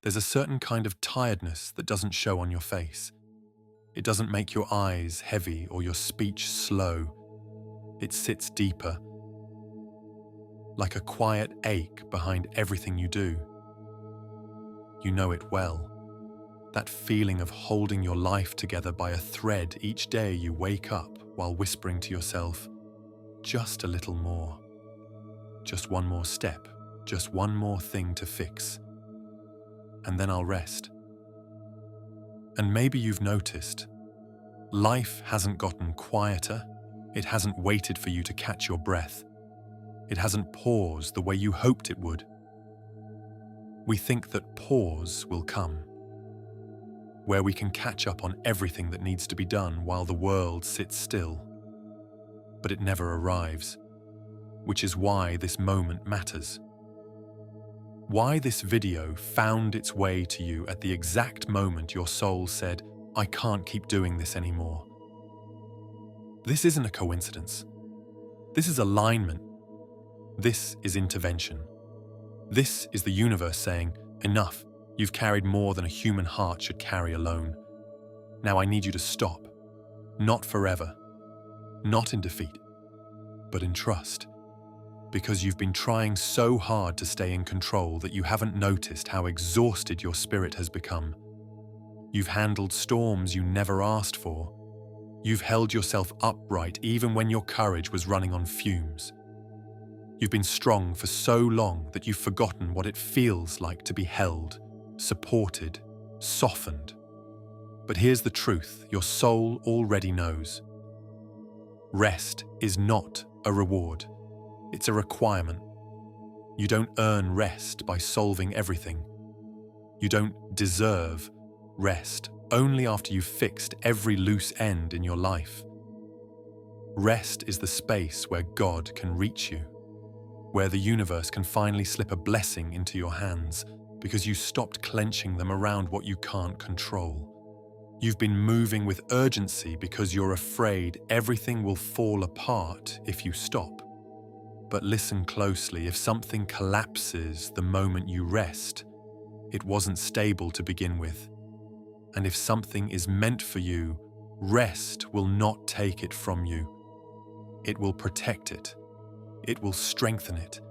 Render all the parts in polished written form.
There's a certain kind of tiredness that doesn't show on your face. It doesn't make your eyes heavy or your speech slow. It sits deeper, like a quiet ache behind everything you do. You know it well. That feeling of holding your life together by a thread each day you wake up while whispering to yourself, just a little more. Just one more step, just one more thing to fix. And then I'll rest. And maybe you've noticed, life hasn't gotten quieter. It hasn't waited for you to catch your breath. It hasn't paused the way you hoped it would. We think that pause will come, where we can catch up on everything that needs to be done while the world sits still. But it never arrives, which is why this moment matters. Why this video found its way to you at the exact moment your soul said, I can't keep doing this anymore. This isn't a coincidence. This is alignment. This is intervention. This is the universe saying, enough, you've carried more than a human heart should carry alone. Now I need you to stop. Not forever. Not in defeat, but in trust. Because you've been trying so hard to stay in control that you haven't noticed how exhausted your spirit has become. You've handled storms you never asked for. You've held yourself upright even when your courage was running on fumes. You've been strong for so long that you've forgotten what it feels like to be held, supported, softened. But here's the truth your soul already knows. Rest is not a reward. It's a requirement. You don't earn rest by solving everything. You don't deserve rest only after you've fixed every loose end in your life. Rest is the space where God can reach you, where the universe can finally slip a blessing into your hands because you stopped clenching them around what you can't control. You've been moving with urgency because you're afraid everything will fall apart if you stop. But listen closely, if something collapses the moment you rest, it wasn't stable to begin with. And if something is meant for you, rest will not take it from you. It will protect it. It will strengthen it.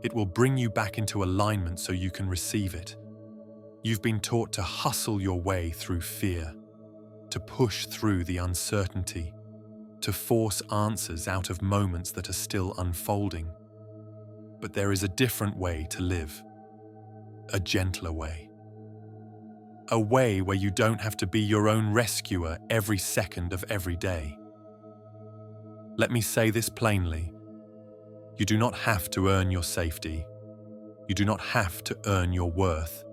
It will bring you back into alignment so you can receive it. You've been taught to hustle your way through fear, to push through the uncertainty, to force answers out of moments that are still unfolding. But there is a different way to live, a gentler way. A way where you don't have to be your own rescuer every second of every day. Let me say this plainly. You do not have to earn your safety. You do not have to earn your worth.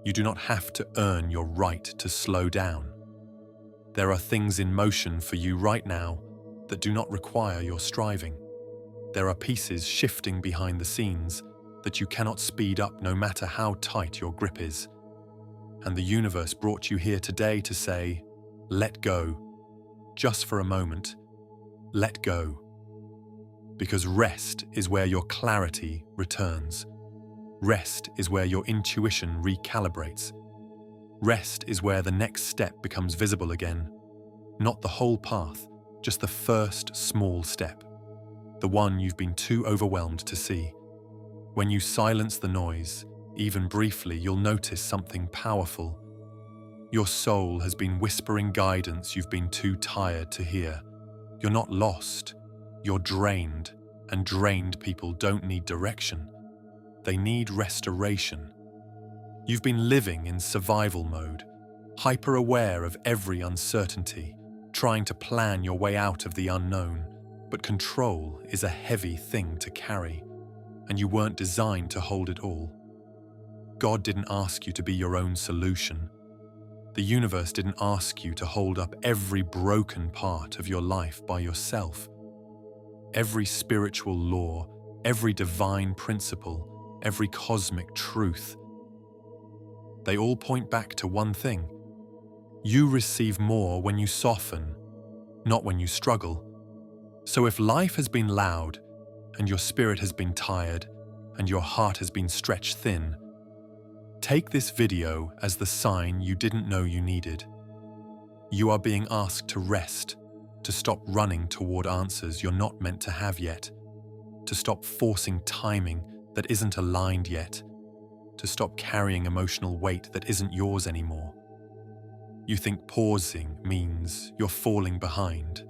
You do not have to earn your right to slow down. There are things in motion for you right now that do not require your striving. There are pieces shifting behind the scenes that you cannot speed up no matter how tight your grip is. And the universe brought you here today to say, let go. Just for a moment, let go. Because rest is where your clarity returns. Rest is where your intuition recalibrates. Rest is where the next step becomes visible again. Not the whole path, just the first small step. The one you've been too overwhelmed to see. When you silence the noise, even briefly, you'll notice something powerful. Your soul has been whispering guidance you've been too tired to hear. You're not lost, you're drained, and drained people don't need direction. They need restoration. You've been living in survival mode, hyper-aware of every uncertainty, trying to plan your way out of the unknown. But control is a heavy thing to carry, and you weren't designed to hold it all. God didn't ask you to be your own solution. The universe didn't ask you to hold up every broken part of your life by yourself. Every spiritual law, every divine principle, every cosmic truth, they all point back to one thing. You receive more when you soften, not when you struggle. So if life has been loud, and your spirit has been tired, and your heart has been stretched thin, Take this video as the sign you didn't know you needed. You are being asked to rest, to stop running toward answers you're not meant to have yet, to stop forcing timing that isn't aligned yet, to stop carrying emotional weight that isn't yours anymore. You think pausing means you're falling behind,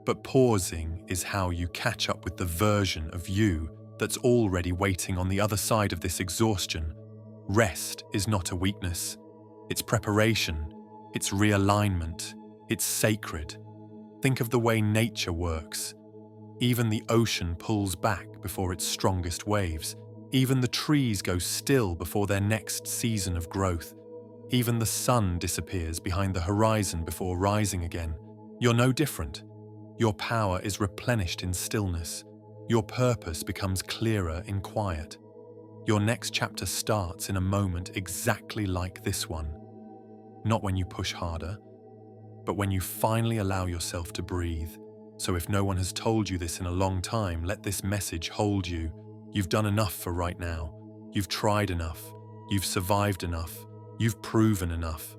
but pausing is how you catch up with the version of you that's already waiting on the other side of this exhaustion. Rest is not a weakness. It's preparation. It's realignment. It's sacred. Think of the way nature works. Even the ocean pulls back before its strongest waves. Even the trees go still before their next season of growth. Even the sun disappears behind the horizon before rising again. You're no different. Your power is replenished in stillness. Your purpose becomes clearer in quiet. Your next chapter starts in a moment exactly like this one. Not when you push harder, but when you finally allow yourself to breathe. So if no one has told you this in a long time, let this message hold you. You've done enough for right now. You've tried enough. You've survived enough. You've proven enough.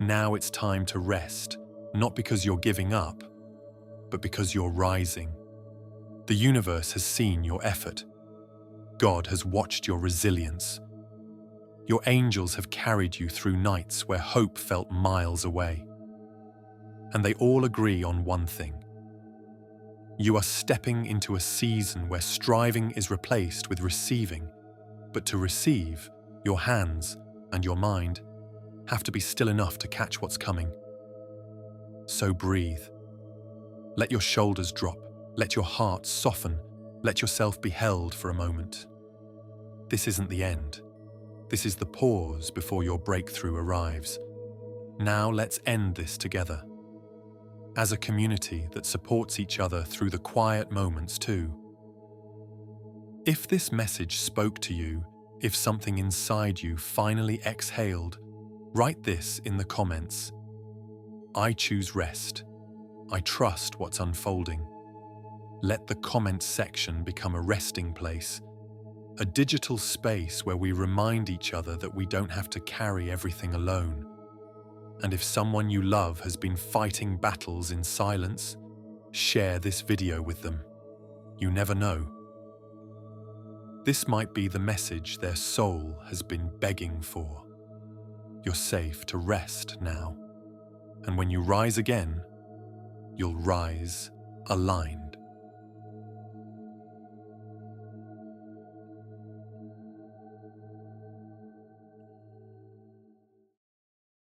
Now it's time to rest, not because you're giving up, but because you're rising. The universe has seen your effort. God has watched your resilience. Your angels have carried you through nights where hope felt miles away. And they all agree on one thing. You are stepping into a season where striving is replaced with receiving, but to receive, your hands and your mind have to be still enough to catch what's coming. So breathe. Let your shoulders drop. Let your heart soften. Let yourself be held for a moment. This isn't the end. This is the pause before your breakthrough arrives. Now let's end this together. As a community that supports each other through the quiet moments too. If this message spoke to you, if something inside you finally exhaled, write this in the comments. I choose rest. I trust what's unfolding. Let the comment section become a resting place, a digital space where we remind each other that we don't have to carry everything alone. And if someone you love has been fighting battles in silence, share this video with them. You never know. This might be the message their soul has been begging for. You're safe to rest now. And when you rise again, you'll rise aligned.